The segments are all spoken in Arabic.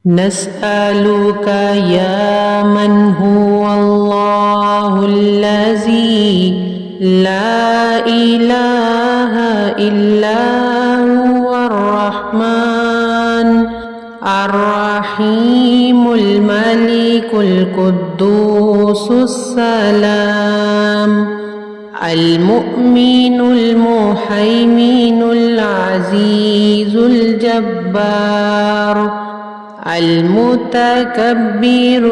نسألك يا من هو الله الذي لا إله إلا هو الرحمن الرحيم الملك القدوس السلام المؤمن المهيمن العزيز الجبار المتكبر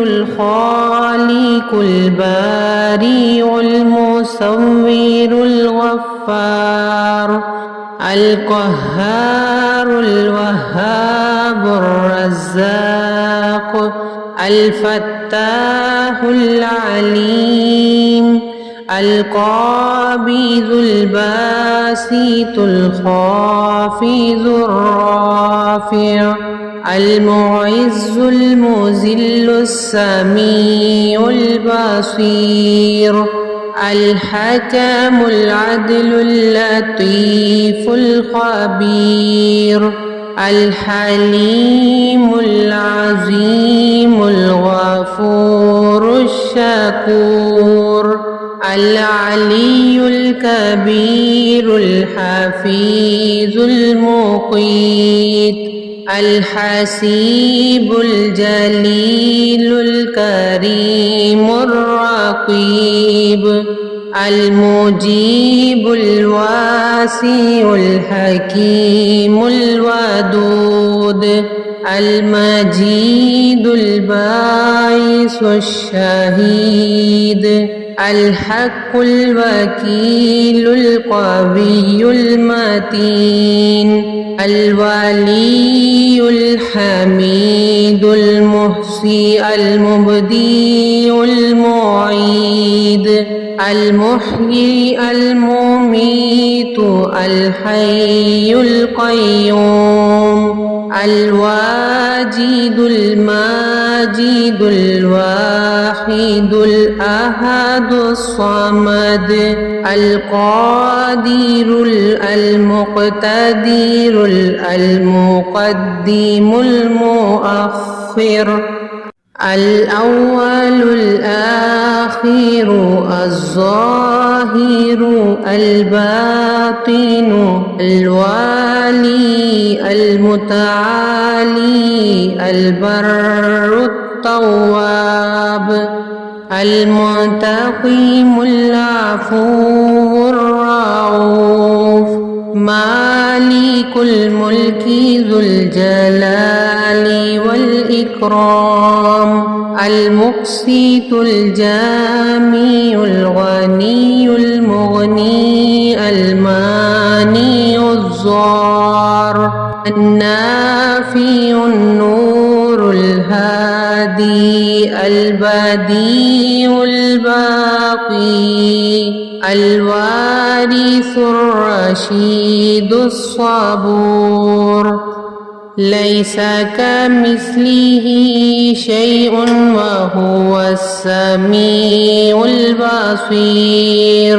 الخالق البارئ المصور الغفار القهار الوهاب الرزاق الفتاح العليم القابض الباسط الخافض الرافع المعز المذل السميع البصير الحكم العدل اللطيف الخبير الحليم العظيم الغفور الشكور العلي الكبير الحفيظ المقيت الحسيب الجليل الكريم الرقيب المجيب الواسع الحكيم الودود المجيد الباعث الشهيد الحق الوكيل القوي المتين الولي الحميد المحصي المبدي المعيد المحيي المميت الحي القيوم الواجد الماجد الواحد الأحد الصمد القادر المقتدر المقدم المؤخر الأول الآخر الظاهر الباطن الوالي المتعالي البر التواب المنتقم العفو الرؤوف مالك الملك ذو الجلال والإكرام المقسط الجامع الغني المغني المانع الضار النافع النور الهادي البديع الباقي الوارث الرشيد الصبور ليس كمثله شيء وهو السميع البصير